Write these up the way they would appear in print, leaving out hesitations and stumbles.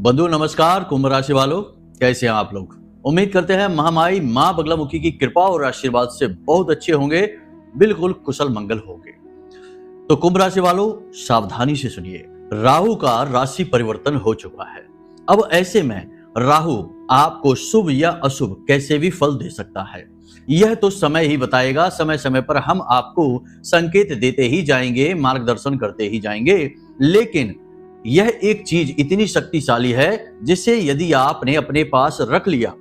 बंधु नमस्कार। कुंभ राशि वालों, कैसे हैं आप लोग? उम्मीद करते हैं महामाई मां बगलामुखी की कृपा और आशीर्वाद से बहुत अच्छे होंगे, बिल्कुल कुशल मंगल होंगे। तो कुंभ राशि वालों, सावधानी से सुनिए। राहु का राशि परिवर्तन हो चुका है। अब ऐसे में राहु आपको शुभ या अशुभ कैसे भी फल दे सकता है, यह तो समय ही बताएगा। समय समय पर हम आपको संकेत देते ही जाएंगे, मार्गदर्शन करते ही जाएंगे। लेकिन यह एक चीज इतनी शक्तिशाली है जिसे यदि आपने अपने पास रख लिया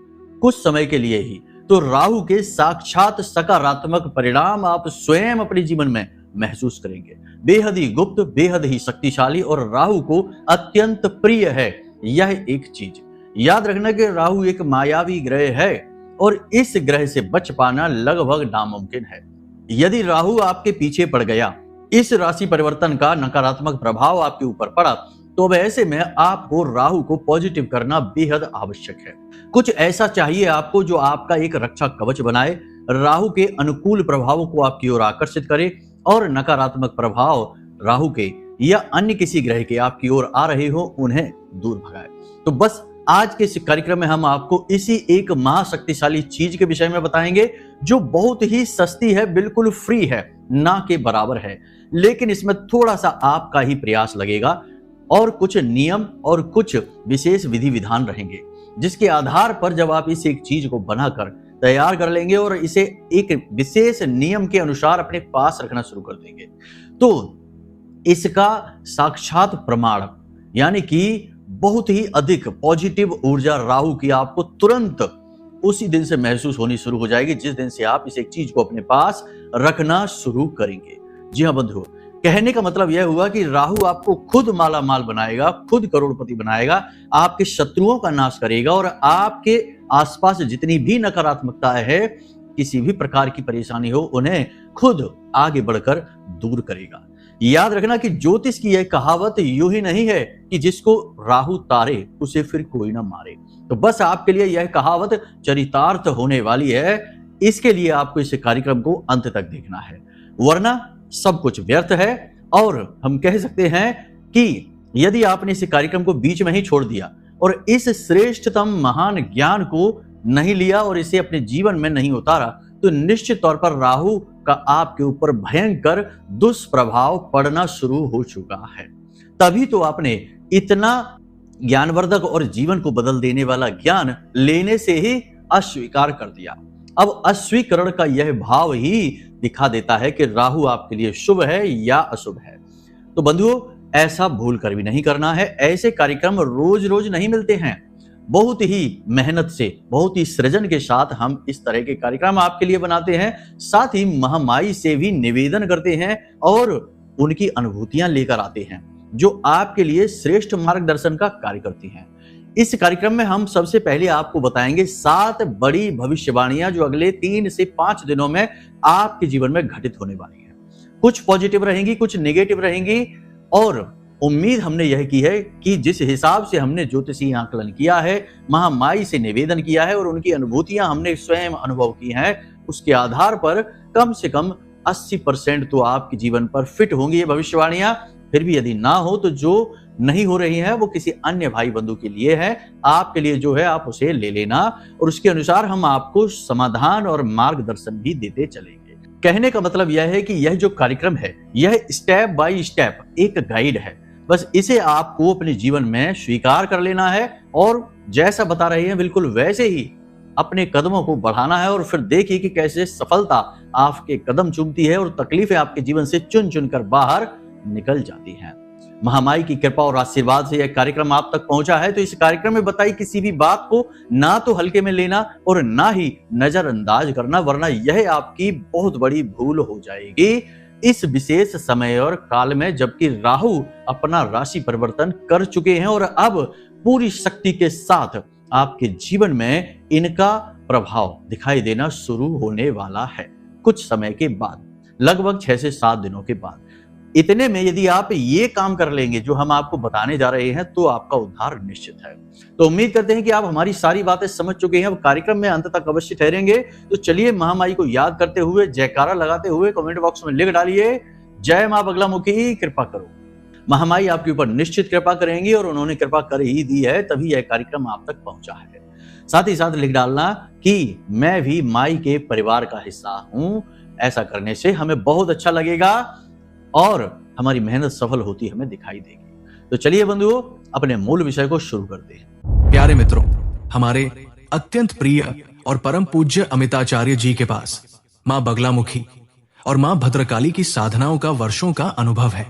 कुछ समय के लिए ही, तो राहु के साक्षात सकारात्मक परिणाम आप स्वयं अपने जीवन में महसूस करेंगे। बेहद ही गुप्त, बेहद ही शक्तिशाली और राहु को अत्यंत प्रिय है यह एक चीज। याद रखना कि राहु एक मायावी ग्रह है और इस ग्रह से बच पाना लगभग नामुमकिन है। यदि राहु आपके पीछे पड़ गया, इस राशि परिवर्तन का नकारात्मक प्रभाव आपके ऊपर पड़ा, तो अब ऐसे में आपको राहु को पॉजिटिव करना बेहद आवश्यक है। कुछ ऐसा चाहिए आपको जो आपका एक रक्षा कवच बनाए, राहु के अनुकूल प्रभावों को आपकी ओर आकर्षित करे और नकारात्मक प्रभाव राहु के या अन्य किसी ग्रह के आपकी ओर आ रहे हो उन्हें दूर भगाए। तो बस आज के इस कार्यक्रम में हम आपको इसी एक महाशक्तिशाली चीज के विषय में बताएंगे जो बहुत ही सस्ती है, बिल्कुल फ्री है, ना के बराबर है। लेकिन इसमें थोड़ा सा आपका ही प्रयास लगेगा और कुछ नियम और कुछ विशेष विधि विधान रहेंगे, जिसके आधार पर जब आप इस एक चीज को बनाकर तैयार कर लेंगे और इसे एक विशेष नियम के अनुसार अपने पास रखना शुरू कर देंगे, तो इसका साक्षात प्रमाण यानी कि बहुत ही अधिक पॉजिटिव ऊर्जा राहु की आपको तुरंत उसी दिन से महसूस होनी शुरू हो जाएगी जिस दिन से आप इस एक चीज को अपने पास रखना शुरू करेंगे। जी हाँ बंधुओं, कहने का मतलब यह हुआ कि राहु आपको खुद माला माल बनाएगा, खुद करोड़पति बनाएगा, आपके शत्रुओं का नाश करेगा और आपके आसपास जितनी भी नकारात्मकता है, किसी भी प्रकार की परेशानी हो, उन्हें खुद आगे बढ़कर दूर करेगा। याद रखना कि ज्योतिष की यह कहावत यूं ही नहीं है कि जिसको राहु तारे उसे फिर कोई ना मारे। तो बस आपके लिए यह कहावत चरितार्थ होने वाली है, इसके लिए आपको इस कार्यक्रम को अंत तक देखना है, वरना सब कुछ व्यर्थ है। और हम कह सकते हैं कि यदि आपने इस कार्यक्रम को बीच में ही छोड़ दिया और इस श्रेष्ठतम महान ज्ञान को नहीं लिया और इसे अपने जीवन में नहीं उतारा, तो निश्चित तौर पर राहु का आपके ऊपर भयंकर दुष्प्रभाव पड़ना शुरू हो चुका है। तभी तो आपने इतना ज्ञानवर्धक और जीवन को बदल देने वाला ज्ञान लेने से ही अस्वीकार कर दिया। अब अस्वीकरण का यह भाव ही दिखा देता है कि राहु आपके लिए शुभ है या अशुभ है। तो बंधुओं, ऐसा भूल कर भी नहीं करना है। ऐसे कार्यक्रम रोज रोज नहीं मिलते हैं। बहुत ही मेहनत से, बहुत ही सृजन के साथ हम इस तरह के कार्यक्रम आपके लिए बनाते हैं। साथ ही महामाई से भी निवेदन करते हैं और उनकी अनुभूतियां लेकर आते हैं जो आपके लिए श्रेष्ठ मार्गदर्शन का कार्य करती हैं। इस कार्यक्रम में हम सबसे पहले आपको बताएंगे 7 बड़ी भविष्यवाणियां जो अगले 3 से 5 दिनों में आपके जीवन में घटित होने वाली हैं। कुछ पॉजिटिव रहेंगी, कुछ नेगेटिव रहेंगी और उम्मीद हमने यह की है कि जिस हिसाब से हमने ज्योतिषी आकलन किया है, महामाई से निवेदन किया है और उनकी अनुभूतियां हमने स्वयं अनुभव की हैं, उसके आधार पर कम से कम 80% तो आपके जीवन पर फिट होंगी ये भविष्यवाणियां। फिर भी यदि ना हो तो जो नहीं हो रही है वो किसी अन्य भाई बंधु के लिए है, आपके लिए जो है आप उसे ले लेना और उसके अनुसार हम आपको समाधान और मार्गदर्शन भी देते चलेंगे। कहने का मतलब यह है कि यह जो कार्यक्रम है यह स्टेप बाय स्टेप एक गाइड है। बस इसे आपको अपने जीवन में स्वीकार कर लेना है और जैसा बता रहे हैं बिल्कुल वैसे ही अपने कदमों को बढ़ाना है और फिर देखिए कि कैसे सफलता आपके कदम चूमती है और तकलीफें आपके जीवन से चुन चुन कर बाहर निकल जाती हैं। महामाई की कृपा और आशीर्वाद से यह कार्यक्रम आप तक पहुंचा है, तो इस कार्यक्रम में बताई किसी भी बात को ना तो हल्के में लेना और ना ही नजरअंदाज करना, वरना यह आपकी बहुत बड़ी भूल हो जाएगी इस विशेष समय और काल में, जबकि राहु अपना राशि परिवर्तन कर चुके हैं और अब पूरी शक्ति के साथ आपके जीवन में इनका प्रभाव दिखाई देना शुरू होने वाला है कुछ समय के बाद, लगभग 6 से 7 दिनों के बाद। इतने में यदि आप ये काम कर लेंगे जो हम आपको बताने जा रहे हैं, तो आपका उद्धार निश्चित है। तो उम्मीद करते हैं कि आप हमारी सारी बातें समझ चुके हैं। अब कार्यक्रम में अंत तक अवश्य ठहरेंगे। तो चलिए महामाई को याद करते हुए, जयकारा लगाते हुए कमेंट बॉक्स में लिख डालिए, जय मां बगलामुखी कृपा करो। महामाई आपके ऊपर निश्चित कृपा करेंगी और उन्होंने कृपा कर ही दी है, तभी यह कार्यक्रम आप तक पहुंचा है। साथ ही साथ लिख डालना कि मैं भी माई के परिवार का हिस्सा हूं। ऐसा करने से हमें बहुत अच्छा लगेगा और हमारी मेहनत सफल होती हमें दिखाई देगी। तो चलिए बंधुओं, अपने मूल विषय को शुरू करते हैं। प्यारे मित्रों, हमारे अत्यंत प्रिय और परम पूज्य अमिताचार्य जी के पास मां बगलामुखी और मां भद्रकाली की साधनाओं का वर्षों का अनुभव है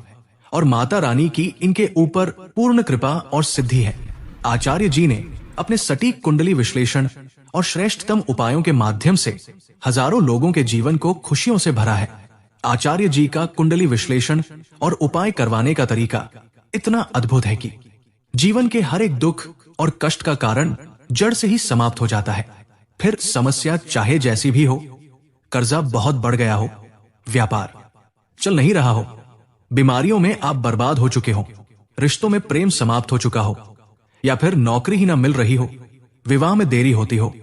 और माता रानी की इनके ऊपर पूर्ण कृपा और सिद्धि है। आचार्य जी ने अपने सटीक कुंडली विश्लेषण और श्रेष्ठतम उपायों के माध्यम से हजारों लोगों के जीवन को खुशियों से भरा है। आचार्य जी का कुंडली विश्लेषण और उपाय करवाने का तरीका इतना अद्भुत है कि जीवन के हर एक दुख और कष्ट का कारण जड़ से ही समाप्त हो जाता है। फिर समस्या चाहे जैसी भी हो, कर्जा बहुत बढ़ गया हो, व्यापार चल नहीं रहा हो, बीमारियों में आप बर्बाद हो चुके हो, रिश्तों में प्रेम समाप्त हो चुका हो, या फिर नौकरी ही ना मिल रही हो, विवाह में देरी होती हो,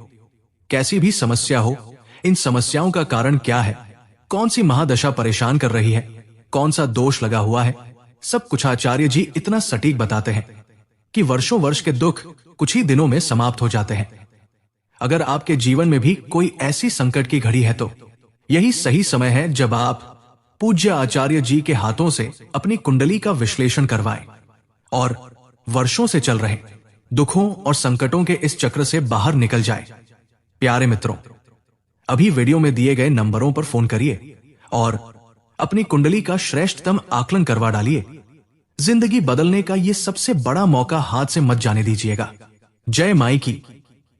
कैसी भी समस्या हो, इन समस्याओं का कारण क्या है, कौन सी महादशा परेशान कर रही है, कौन सा दोष लगा हुआ है, सब कुछ आचार्य जी इतना सटीक बताते हैं कि वर्षों वर्ष के दुख कुछ ही दिनों में समाप्त हो जाते हैं। अगर आपके जीवन में भी कोई ऐसी संकट की घड़ी है तो यही सही समय है जब आप पूज्य आचार्य जी के हाथों से अपनी कुंडली का विश्लेषण करवाएं और वर्षों से चल रहे दुखों और संकटों के इस चक्र से बाहर निकल जाए। प्यारे मित्रों, अभी वीडियो में दिए गए नंबरों पर फोन करिए और अपनी कुंडली का श्रेष्ठतम आकलन करवा डालिए। जिंदगी बदलने का ये सबसे बड़ा मौका हाथ से मत जाने दीजिएगा। जय माई की।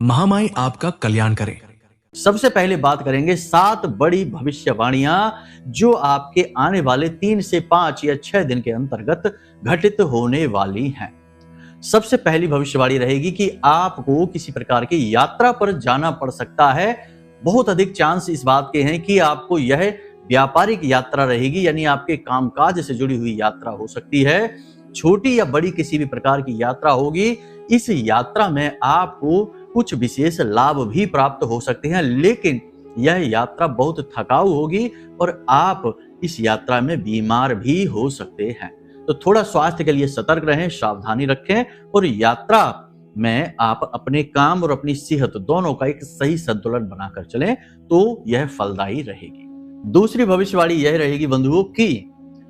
महामाई आपका कल्याण करे। सबसे पहले बात करेंगे 7 बड़ी भविष्यवाणियां जो आपके आने वाले 3 से 5 या 6 दिन के अंतर्गत घटित होने वाली हैं। सबसे पहली भविष्यवाणी रहेगी कि आपको किसी प्रकार की यात्रा पर जाना पड़ सकता है। बहुत अधिक चांस इस बात के हैं कि आपको यह व्यापारिक यात्रा रहेगी, यानी आपके कामकाज से जुड़ी हुई यात्रा हो सकती है। छोटी या बड़ी किसी भी प्रकार की यात्रा होगी। इस यात्रा में आपको कुछ विशेष लाभ भी प्राप्त हो सकते हैं, लेकिन यह यात्रा बहुत थकाऊ होगी और आप इस यात्रा में बीमार भी हो सकते हैं। तो थोड़ा स्वास्थ्य के लिए सतर्क रहें, सावधानी रखें और यात्रा में आप अपने काम और अपनी सेहत दोनों का एक सही संतुलन बनाकर चलें तो यह फलदायी रहेगी। दूसरी भविष्यवाणी यह रहेगी बंधुओं कि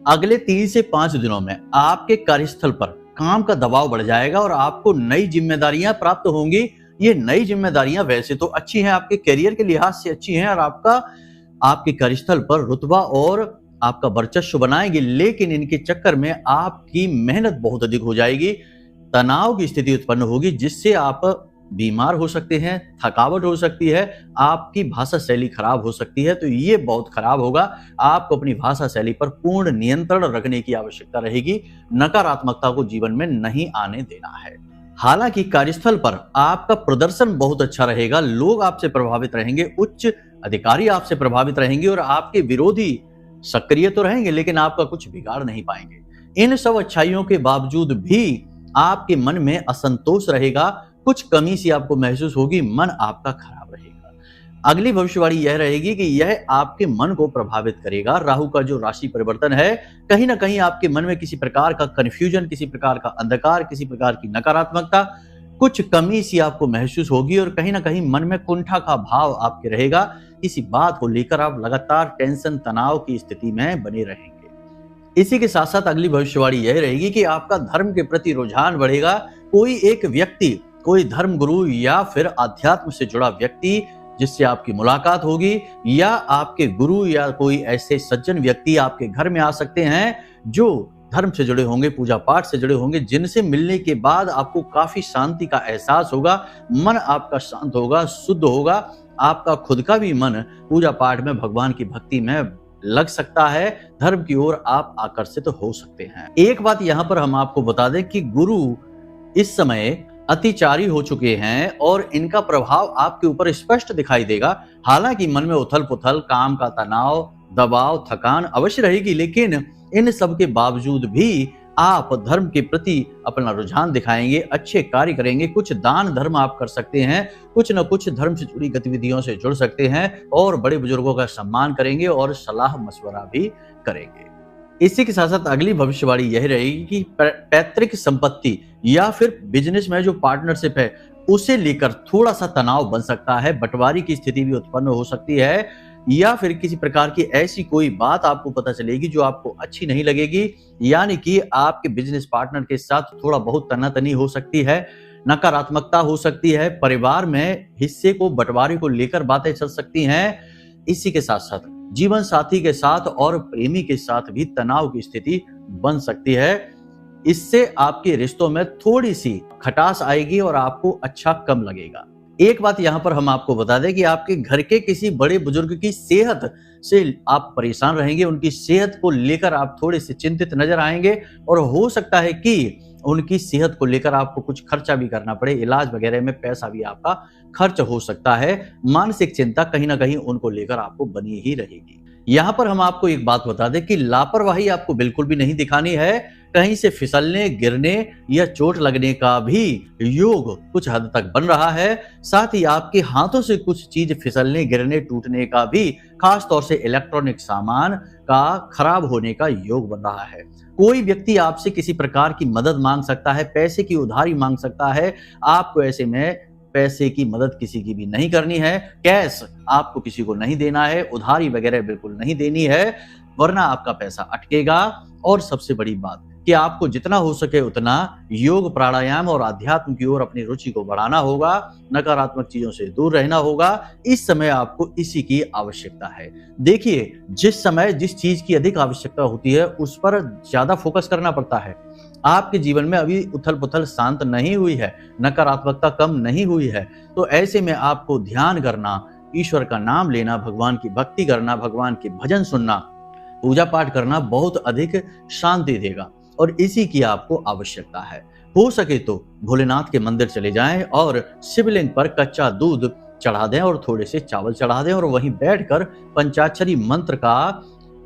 अगले 3 से 5 दिनों में आपके कार्यस्थल पर काम का दबाव बढ़ जाएगा और आपको नई जिम्मेदारियां प्राप्त होंगी। ये नई जिम्मेदारियां वैसे तो अच्छी हैं, आपके करियर के लिहाज से अच्छी हैं और आपके कार्यस्थल पर रुतबा और आपका वर्चस्व बनाएंगे, लेकिन इनके चक्कर में आपकी मेहनत बहुत अधिक हो जाएगी। तनाव की स्थिति उत्पन्न होगी जिससे आप बीमार हो सकते हैं, थकावट हो सकती है, आपकी भाषा शैली खराब हो सकती है। तो ये बहुत खराब होगा। आपको अपनी भाषा शैली पर पूर्ण नियंत्रण रखने की आवश्यकता रहेगी। नकारात्मकता को जीवन में नहीं आने देना है। हालांकि कार्यस्थल पर आपका प्रदर्शन बहुत अच्छा रहेगा, लोग आपसे प्रभावित रहेंगे, उच्च अधिकारी आपसे प्रभावित रहेंगे और आपके विरोधी सक्रिय तो रहेंगे लेकिन आपका कुछ बिगाड़ नहीं पाएंगे। इन सब अच्छाइयों के बावजूद भी आपके मन में असंतोष रहेगा, कुछ कमी सी आपको महसूस होगी, मन आपका खराब रहेगा। अगली भविष्यवाणी यह रहेगी कि यह आपके मन को प्रभावित करेगा। राहु का जो राशि परिवर्तन है, कहीं ना कहीं आपके मन में किसी प्रकार का कंफ्यूजन, किसी प्रकार का अंधकार, किसी प्रकार की नकारात्मकता, कुछ कमी सी आपको महसूस होगी और कहीं ना कहीं मन में कुंठा का भाव आपके रहेगा। इसी बात को लेकर आप लगातार टेंशन, तनाव की स्थिति में बने रहेंगे। इसी के साथ साथ अगली भविष्यवाणी यह रहेगी कि आपका धर्म के प्रति रुझान बढ़ेगा। कोई एक व्यक्ति, कोई धर्म गुरु या फिर अध्यात्म से जुड़ा व्यक्ति जिससे आपकी मुलाकात होगी, या आपके गुरु या कोई ऐसे सज्जन व्यक्ति आपके घर में आ सकते हैं जो धर्म से जुड़े होंगे, पूजा पाठ से जुड़े होंगे, जिनसे मिलने के बाद आपको काफी शांति का एहसास होगा, मन आपका शांत होगा, शुद्ध होगा, आपका खुद का भी मन पूजा पाठ में, भगवान की भक्ति में लग सकता है, धर्म की ओर आप आकर्षित हो सकते हैं। एक बात यहाँ पर हम आपको बता दें कि गुरु इस समय अतिचारी हो चुके हैं और इनका प्रभाव आपके ऊपर स्पष्ट दिखाई देगा। हालांकि मन में उथल पुथल, काम का तनाव, दबाव, थकान अवश्य रहेगी, लेकिन इन सब के बावजूद भी आप धर्म के प्रति अपना रुझान दिखाएंगे, अच्छे कार्य करेंगे, कुछ दान धर्म आप कर सकते हैं, कुछ न कुछ धर्म से जुड़ी गतिविधियों से जुड़ सकते हैं और बड़े बुजुर्गों का सम्मान करेंगे और सलाह मशवरा भी करेंगे। इसी के साथ साथ अगली भविष्यवाणी यह रहेगी कि पैतृक संपत्ति या फिर बिजनेस में जो पार्टनरशिप है उसे लेकर थोड़ा सा तनाव बन सकता है, बंटवारे की स्थिति भी उत्पन्न हो सकती है, या फिर किसी प्रकार की ऐसी कोई बात आपको पता चलेगी जो आपको अच्छी नहीं लगेगी, यानी कि आपके बिजनेस पार्टनर के साथ थोड़ा बहुत तनातनी हो सकती है, नकारात्मकता हो सकती है, परिवार में हिस्से को बंटवारे को लेकर बातें चल सकती हैं। इसी के साथ साथ जीवन साथी के साथ और प्रेमी के साथ भी तनाव की स्थिति बन सकती है। इससे आपके रिश्तों में थोड़ी सी खटास आएगी और आपको अच्छा कम लगेगा। एक बात यहाँ पर हम आपको बता दें कि आपके घर के किसी बड़े बुजुर्ग की सेहत से आप परेशान रहेंगे, उनकी सेहत को लेकर आप थोड़े से चिंतित नजर आएंगे और हो सकता है कि उनकी सेहत को लेकर आपको कुछ खर्चा भी करना पड़े, इलाज वगैरह में पैसा भी आपका खर्च हो सकता है। मानसिक चिंता कहीं ना कहीं उनको लेकर आपको बनी ही रहेगी। यहाँ पर हम आपको एक बात बता दें कि लापरवाही आपको बिल्कुल भी नहीं दिखानी है। कहीं से फिसलने, गिरने या चोट लगने का भी योग कुछ हद तक बन रहा है। साथ ही आपके हाथों से कुछ चीज फिसलने, गिरने, टूटने का भी, खास तौर से इलेक्ट्रॉनिक सामान का खराब होने का योग बन रहा है। कोई व्यक्ति आपसे किसी प्रकार की मदद मांग सकता है, पैसे की उधारी मांग सकता है। आपको ऐसे में पैसे की मदद किसी की भी नहीं करनी है, कैश आपको किसी को नहीं देना है, उधारी वगैरह बिल्कुल नहीं देनी है, वरना आपका पैसा अटकेगा। और सबसे बड़ी बात कि आपको जितना हो सके उतना योग, प्राणायाम और अध्यात्म की ओर अपनी रुचि को बढ़ाना होगा, नकारात्मक चीजों से दूर रहना होगा। इस समय आपको इसी की आवश्यकता है। देखिए, जिस समय जिस चीज की अधिक आवश्यकता होती है उस पर ज्यादा फोकस करना पड़ता है। आपके जीवन में अभी उथल पुथल शांत नहीं हुई है, नकारात्मकता कम नहीं हुई है, तो ऐसे में आपको ध्यान करना, ईश्वर का नाम लेना, भगवान की भक्ति करना, भगवान के भजन सुनना, पूजा पाठ करना बहुत अधिक शांति देगा और इसी की आपको आवश्यकता है। हो सके तो भोलेनाथ के मंदिर चले जाएं और शिवलिंग पर कच्चा दूध चढ़ा दें और थोड़े से चावल चढ़ा दें और वहीं बैठकर पंचाक्षरी मंत्र का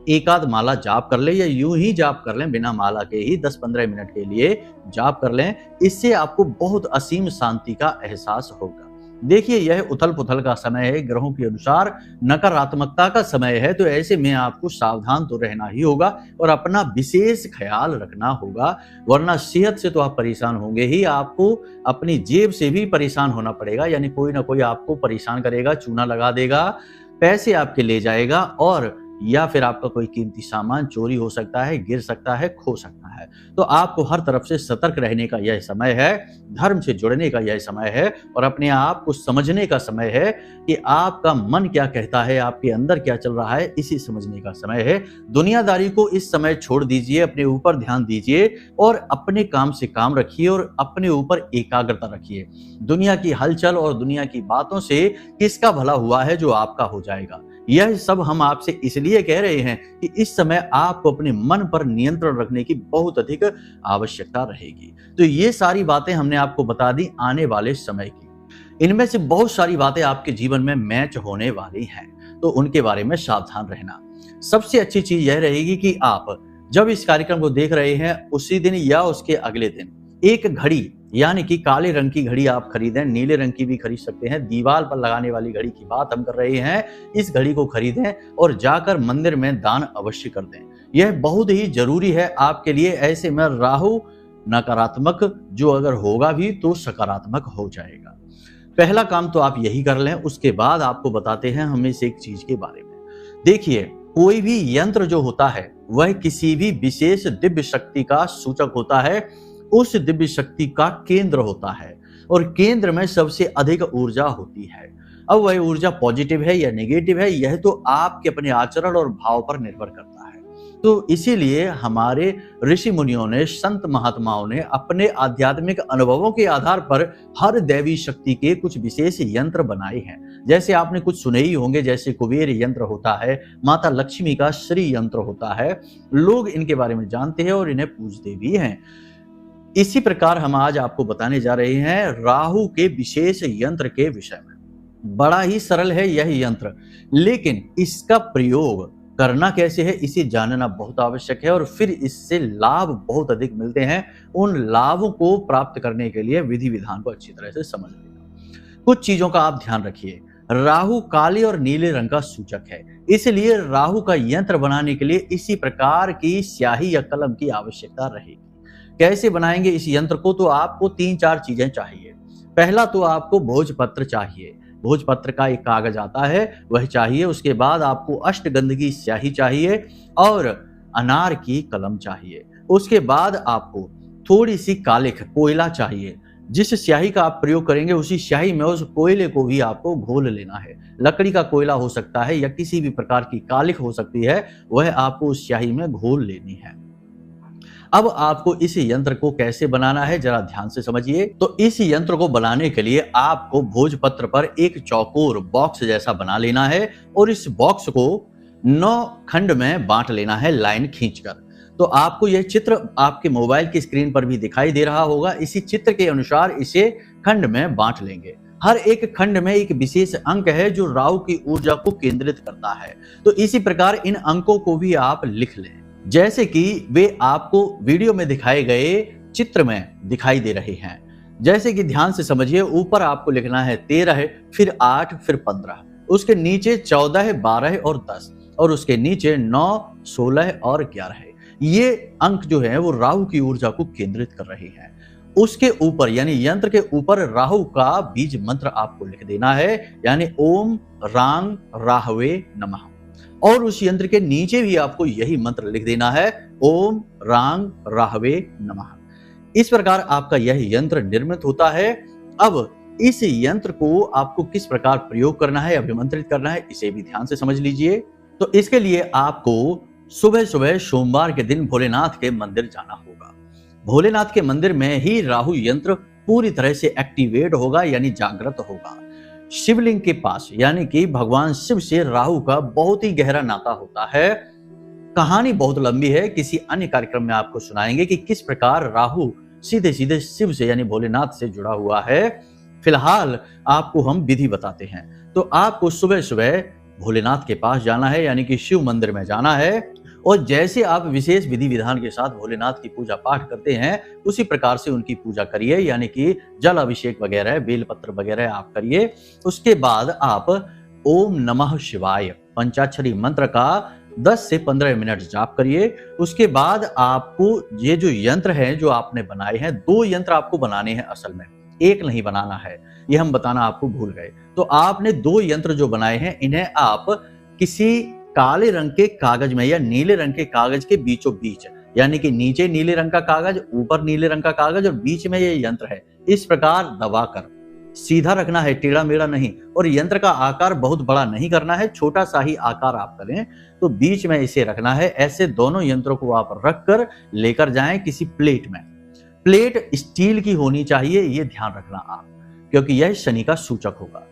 एकाध माला जाप कर लें या यूं ही जाप कर लें, बिना माला के ही 10-15 मिनट के लिए जाप कर लें। इससे आपको बहुत असीम शांति का एहसास होगा। देखिए, यह उथल पुथल का समय है, ग्रहों के अनुसार नकारात्मकता का समय है, तो ऐसे में आपको सावधान तो रहना ही होगा और अपना विशेष ख्याल रखना होगा, वरना सेहत से तो आप परेशान होंगे ही, आपको अपनी जेब से भी परेशान होना पड़ेगा। यानी कोई ना कोई आपको परेशान करेगा, चूना लगा देगा, पैसे आपके ले जाएगा और या फिर आपका कोई कीमती सामान चोरी हो सकता है, गिर सकता है, खो सकता है। तो आपको हर तरफ से सतर्क रहने का यह समय है, धर्म से जुड़ने का यह समय है और अपने आप को समझने का समय है कि आपका मन क्या कहता है, आपके अंदर क्या चल रहा है, इसी समझने का समय है। दुनियादारी को इस समय छोड़ दीजिए, अपने ऊपर ध्यान दीजिए और अपने काम से काम रखिए और अपने ऊपर एकाग्रता रखिए। दुनिया की हलचल और दुनिया की बातों से किसका भला हुआ है जो आपका हो जाएगा। यह सब हम आपसे इसलिए कह रहे हैं कि इस समय आपको अपने मन पर नियंत्रण रखने की बहुत अधिक आवश्यकता रहेगी। तो ये सारी बातें हमने आपको बता दी आने वाले समय की। इनमें से बहुत सारी बातें आपके जीवन में मैच होने वाली हैं, तो उनके बारे में सावधान रहना। सबसे अच्छी चीज यह रहेगी कि आप जब इस कार्यक्रम को देख रहे हैं उसी दिन या उसके अगले दिन एक घड़ी, यानी कि काले रंग की घड़ी आप खरीदें, नीले रंग की भी खरीद सकते हैं, दीवार पर लगाने वाली घड़ी की बात हम कर रहे हैं। इस घड़ी को खरीदें और जाकर मंदिर में दान अवश्य कर दें। यह बहुत ही जरूरी है आपके लिए। ऐसे में राहु नकारात्मक जो अगर होगा भी तो सकारात्मक हो जाएगा। पहला काम तो आप यही कर लें। उसके बाद आपको बताते हैं हम इस एक चीज के बारे में। देखिए, कोई भी यंत्र जो होता है वह किसी भी विशेष दिव्य शक्ति का सूचक होता है, उस दिव्य शक्ति का केंद्र होता है और केंद्र में सबसे अधिक ऊर्जा होती है। अब वह ऊर्जा पॉजिटिव है या नेगेटिव है, यह तो आपके अपने आचरण और भाव पर निर्भर करता है। तो इसीलिए हमारे ऋषि मुनियों ने, संत महात्माओं ने अपने आध्यात्मिक अनुभवों के आधार पर हर दैवी शक्ति के कुछ विशेष यंत्र बनाए हैं। जैसे आपने कुछ सुने ही होंगे, जैसे कुबेर यंत्र होता है, माता लक्ष्मी का श्री यंत्र होता है। लोग इनके बारे में जानते हैं और इन्हें पूजते भी हैं। इसी प्रकार हम आज आपको बताने जा रहे हैं राहु के विशेष यंत्र के विषय में। बड़ा ही सरल है यह यंत्र, लेकिन इसका प्रयोग करना कैसे है इसे जानना बहुत आवश्यक है और फिर इससे लाभ बहुत अधिक मिलते हैं। उन लाभों को प्राप्त करने के लिए विधि विधान को अच्छी तरह से समझ लेना। कुछ चीजों का आप ध्यान रखिए। राहु काले और नीले रंग का सूचक है, इसलिए राहु का यंत्र बनाने के लिए इसी प्रकार की स्याही या कलम की आवश्यकता रहेगी। कैसे बनाएंगे इस यंत्र को? तो आपको 3-4 चीजें चाहिए। पहला तो आपको भोजपत्र चाहिए, भोजपत्र का एक कागज आता है वह चाहिए। उसके बाद आपको अष्टगंध की स्याही चाहिए और अनार की कलम चाहिए। उसके बाद आपको थोड़ी सी कालिख कोयला चाहिए। जिस स्याही का आप प्रयोग करेंगे उसी स्याही में उस कोयले को भी आपको घोल लेना है। लकड़ी का कोयला हो सकता है या किसी भी प्रकार की कालिख हो सकती है, वह आपको उस स्याही में घोल लेनी है। अब आपको इस यंत्र को कैसे बनाना है जरा ध्यान से समझिए। तो इस यंत्र को बनाने के लिए आपको भोजपत्र पर एक चौकोर बॉक्स जैसा बना लेना है और इस बॉक्स को 9 खंड में बांट लेना है लाइन खींचकर। तो आपको यह चित्र आपके मोबाइल की स्क्रीन पर भी दिखाई दे रहा होगा। इसी चित्र के अनुसार इसे खंड में बांट लेंगे। हर एक खंड में एक विशेष अंक है जो राहु की ऊर्जा को केंद्रित करता है। तो इसी प्रकार इन अंकों को भी आप लिख लें, जैसे कि वे आपको वीडियो में दिखाए गए चित्र में दिखाई दे रहे हैं। जैसे कि ध्यान से समझिए, ऊपर आपको लिखना है 13, फिर 8, फिर 15, उसके नीचे 14, 12 और 10 और उसके नीचे 9, 16 और 11। ये अंक जो है वो राहु की ऊर्जा को केंद्रित कर रहे हैं। उसके ऊपर यानी यंत्र के ऊपर राहु का बीज मंत्र आपको लिख देना है, यानी ओम रांग राहवे नमः। और उस यंत्र के नीचे भी आपको यही मंत्र लिख देना है, ओम रांग राहवे नमः। इस प्रकार आपका यह यंत्र निर्मित होता है। अब इस यंत्र को आपको किस प्रकार प्रयोग करना है, अभिमंत्रित करना है, इसे भी ध्यान से समझ लीजिए। तो इसके लिए आपको सुबह सुबह सोमवार के दिन भोलेनाथ के मंदिर जाना होगा। भोलेनाथ के मंदिर में ही राहु यंत्र पूरी तरह से एक्टिवेट होगा यानी जागृत होगा। शिवलिंग के पास यानी कि भगवान शिव से राहु का बहुत ही गहरा नाता होता है। कहानी बहुत लंबी है, किसी अन्य कार्यक्रम में आपको सुनाएंगे कि किस प्रकार राहु सीधे सीधे शिव से यानी भोलेनाथ से जुड़ा हुआ है। फिलहाल आपको हम विधि बताते हैं। तो आपको सुबह सुबह भोलेनाथ के पास जाना है यानी कि शिव मंदिर में जाना है और जैसे आप विशेष विधि विधान के साथ भोलेनाथ की पूजा पाठ करते हैं उसी प्रकार से उनकी पूजा करिए, यानी कि जल अभिषेक वगैरह बेलपत्र वगैरह आप करिए। उसके बाद आप ओम नमः शिवाय पंचाक्षरी मंत्र का 10 से 15 मिनट जाप करिए। उसके बाद आपको ये जो यंत्र है जो आपने बनाए हैं, 2 यंत्र आपको बनाने हैं, असल में एक नहीं बनाना है, ये हम बताना आपको भूल गए। तो आपने 2 यंत्र जो बनाए हैं इन्हें आप किसी काले रंग के कागज में या नीले रंग के कागज के बीचों बीच, यानी कि नीचे नीले रंग का कागज, ऊपर नीले रंग का कागज और बीच में ये यंत्र है, इस प्रकार दबाकर सीधा रखना है, टेढ़ा मेढ़ा नहीं। और यंत्र का आकार बहुत बड़ा नहीं करना है, छोटा सा ही आकार आप करें। तो बीच में इसे रखना है। ऐसे दोनों यंत्रों को आप रखकर लेकर जाएं किसी प्लेट में। प्लेट स्टील की होनी चाहिए, ये ध्यान रखना आप, क्योंकि यह शनि का सूचक होगा।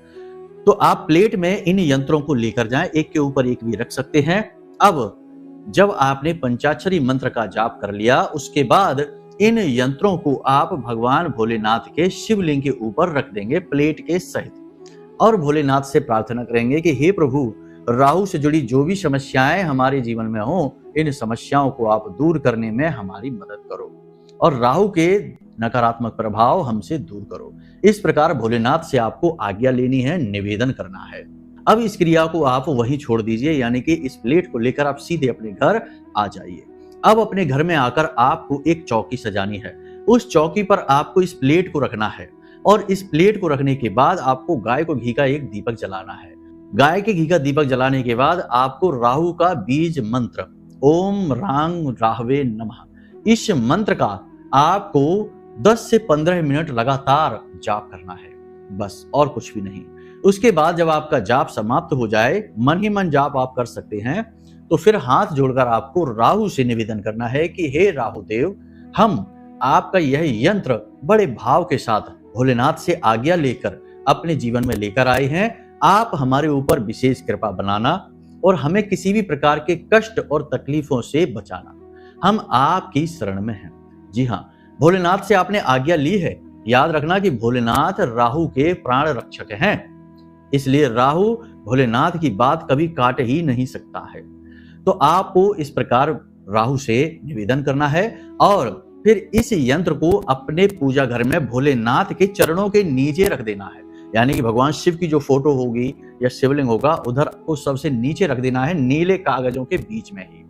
तो आप प्लेट में इन यंत्रों को लेकर जाएं, एक के ऊपर एक भी रख सकते हैं। अब जब आपने पंचाक्षरी मंत्र का जाप कर लिया, उसके बाद इन यंत्रों को आप भगवान भोलेनाथ के शिवलिंग के ऊपर रख देंगे प्लेट के सहित और भोलेनाथ से प्रार्थना करेंगे कि हे प्रभु, राहु से जुड़ी जो भी समस्याएं हमारे जीवन में हो, इन समस्याओं को आप दूर करने में हमारी मदद करो और राहु के नकारात्मक प्रभाव हमसे दूर करो। इस प्रकार भोलेनाथ से आपको आज्ञा लेनी है, निवेदन करना है। अब इस क्रिया को आप वहीं छोड़ दीजिए, यानी कि इस प्लेट को लेकर आप सीधे अपने घर आ जाइए। अब अपने घर में आकर आपको एक चौकी सजानी है। उस चौकी पर आपको इस प्लेट को रखना है और इस प्लेट को रखने के बाद आपको गाय को घी का एक दीपक जलाना है। गाय के घी का दीपक जलाने के बाद आपको राहु का बीज मंत्र ओम रांग राहवे नमः, इस मंत्र का आपको 10 से 15 मिनट लगातार जाप करना है, बस और कुछ भी नहीं। उसके बाद जब आपका जाप समाप्त हो जाए, मन ही मन जाप आप कर सकते हैं, तो फिर हाथ जोड़कर आपको राहु से निवेदन करना है कि हे राहु देव, हम आपका यह यंत्र बड़े भाव के साथ भोलेनाथ से आज्ञा लेकर अपने जीवन में लेकर आए हैं। आप हमारे ऊपर विशेष कृपा बनाना और हमें किसी भी प्रकार के कष्ट और तकलीफों से बचाना। हम आपकी शरण में हैं। जी हाँ, भोलेनाथ से आपने आज्ञा ली है। याद रखना कि भोलेनाथ राहु के प्राण रक्षक हैं, इसलिए राहु भोलेनाथ की बात कभी काट ही नहीं सकता है। तो आपको इस प्रकार राहु से निवेदन करना है और फिर इस यंत्र को अपने पूजा घर में भोलेनाथ के चरणों के नीचे रख देना है। यानी कि भगवान शिव की जो फोटो होगी या शिवलिंग होगा उधर को सबसे नीचे रख देना है, नीले कागजों के बीच में ही।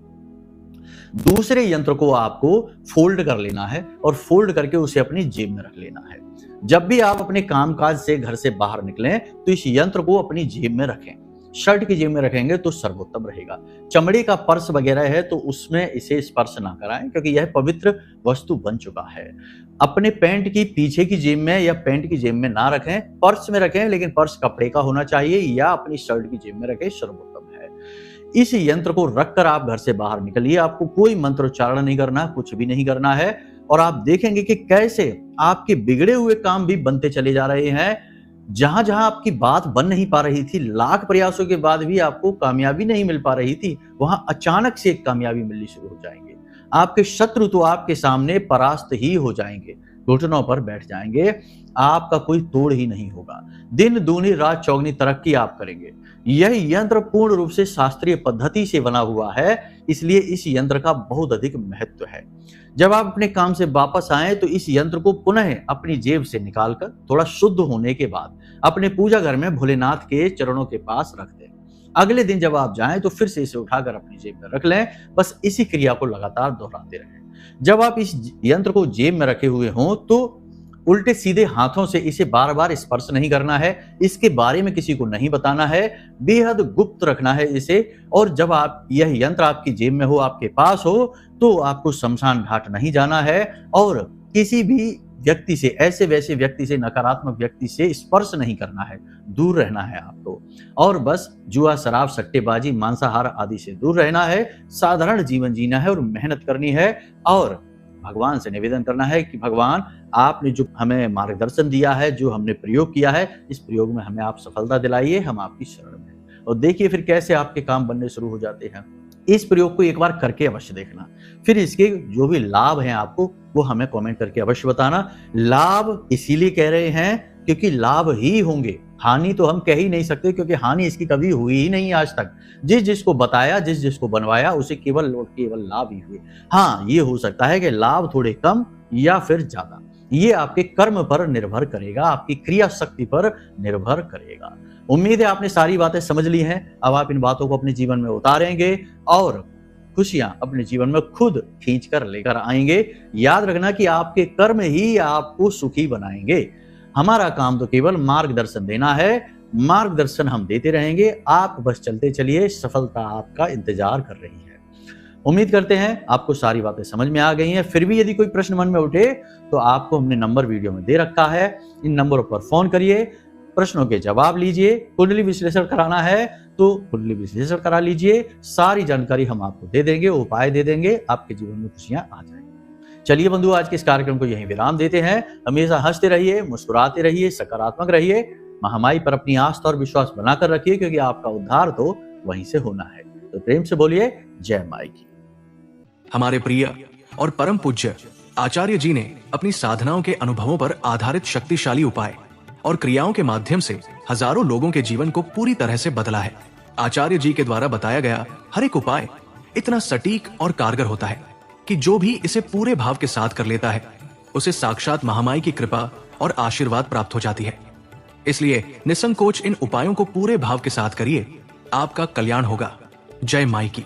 दूसरे यंत्र को आपको फोल्ड कर लेना है और फोल्ड करके उसे अपनी जेब में रख लेना है। जब भी आप अपने कामकाज से घर से बाहर निकलें तो इस यंत्र को अपनी जेब में रखें। शर्ट की जेब में रखेंगे तो सर्वोत्तम रहेगा। चमड़े का पर्स वगैरह है तो उसमें इसे स्पर्श ना कराएं, क्योंकि यह पवित्र वस्तु बन चुका है। अपने पैंट की पीछे की जेब में या पैंट की जेब में ना रखें, पर्स में रखें, लेकिन पर्स कपड़े का होना चाहिए, या अपनी शर्ट की जेब में रखें, सर्वोत्तम है। इस यंत्र को रखकर आप घर से बाहर निकलिए। आपको कोई मंत्रोच्चारण नहीं करना, कुछ भी नहीं करना है, और आप देखेंगे कि कैसे आपके बिगड़े हुए काम भी बनते चले जा रहे हैं। जहां जहां आपकी बात बन नहीं पा रही थी, लाख प्रयासों के बाद भी आपको कामयाबी नहीं मिल पा रही थी, वहां अचानक से एक कामयाबी मिलनी शुरू हो जाएंगे। आपके शत्रु तो आपके सामने परास्त ही हो जाएंगे, घुटनों पर बैठ जाएंगे, आपका कोई तोड़ ही नहीं होगा। दिन दूनी रात चौगनी तरक्की आप करेंगे। यह यंत्र पूर्ण रूप से शास्त्रीय पद्धति से बना हुआ है, इसलिए इस यंत्र का बहुत अधिक महत्व है। जब आप अपने काम से वापस आए तो इस यंत्र को पुनः अपनी जेब से निकालकर थोड़ा शुद्ध होने के बाद अपने पूजा घर में भोलेनाथ के चरणों के पास रख दें। अगले दिन जब आप जाएं तो फिर से इसे उठाकर अपनी जेब में रख लें। बस इसी क्रिया को लगातार दोहराते रहें। जब आप इस यंत्र को जेब में रखे हुए हों तो उल्टे सीधे हाथों से इसे बार बार स्पर्श नहीं करना है, इसके बारे में किसी को नहीं बताना है, बेहद गुप्त रखना है इसे। और जब आप यह यंत्र आपकी जेब में हो, आपके पास हो, तो आपको शमशान घाट नहीं जाना है और किसी भी व्यक्ति से, ऐसे वैसे व्यक्ति से, नकारात्मक व्यक्ति से स्पर्श नहीं करना है, दूर रहना है आपको। और बस जुआ, शराब, सट्टेबाजी, मांसाहार आदि से दूर रहना है, साधारण जीवन जीना है और मेहनत करनी है। और भगवान से निवेदन करना है कि भगवान, आपने जो हमें मार्गदर्शन दिया है, जो हमने प्रयोग किया है, इस प्रयोग में हमें आप सफलता दिलाइए, हम आपकी शरण में हैं। और देखिए फिर कैसे आपके काम बनने शुरू हो जाते हैं। इस प्रयोग को एक बार करके अवश्य देखना, फिर इसके जो भी लाभ हैं आपको वो हमें कमेंट करके अवश्य बताना। लाभ इसीलिए कह रहे हैं क्योंकि लाभ ही होंगे, हानि तो हम कह ही नहीं सकते, क्योंकि हानि इसकी कभी हुई ही नहीं आज तक। जिसको बताया, जिसको बनवाया, उसे केवल और केवल लाभ ही हुए। हाँ, ये हो सकता है कि लाभ थोड़े कम या फिर ज्यादा, ये आपके कर्म पर निर्भर करेगा, आपकी क्रिया शक्ति पर निर्भर करेगा। उम्मीद है आपने सारी बातें समझ ली हैं। अब आप इन बातों को अपने जीवन में उतारेंगे और खुशियां अपने जीवन में खुद खींच कर लेकर आएंगे। याद रखना कि आपके कर्म ही आपको सुखी बनाएंगे। हमारा काम तो केवल मार्गदर्शन देना है, मार्गदर्शन हम देते रहेंगे, आप बस चलते चलिए, सफलता आपका इंतजार कर रही है। उम्मीद करते हैं आपको सारी बातें समझ में आ गई हैं। फिर भी यदि कोई प्रश्न मन में उठे तो आपको हमने नंबर वीडियो में दे रखा है, इन नंबरों पर फोन करिए, प्रश्नों के जवाब लीजिए। कुंडली विश्लेषण कराना है तो कुंडली विश्लेषण करा लीजिए, सारी जानकारी हम आपको दे देंगे, उपाय दे देंगे, आपके जीवन में खुशियां आ जाएंगी। चलिए बंधु, आज के इस कार्यक्रम को यहीं विराम देते हैं। हमेशा हंसते रहिए, मुस्कुराते रहिए, सकारात्मक रहिए, महामाई पर अपनी आस्था और विश्वास बनाकर रखिए, क्योंकि आपका उद्धार तो वहीं से होना है। तो प्रेम से बोलिए जय माई की। हमारे प्रिय और परम पूज्य आचार्य जी ने अपनी साधनाओं के अनुभवों पर आधारित शक्तिशाली उपाय और क्रियाओं के माध्यम से हजारों लोगों के जीवन को पूरी तरह से बदला है। आचार्य जी के द्वारा बताया गया हर एक उपाय इतना सटीक और कारगर होता है कि जो भी इसे पूरे भाव के साथ कर लेता है उसे साक्षात महामाई की कृपा और आशीर्वाद प्राप्त हो जाती है। इसलिए निसंकोच इन उपायों को पूरे भाव के साथ करिए, आपका कल्याण होगा। जय माई की।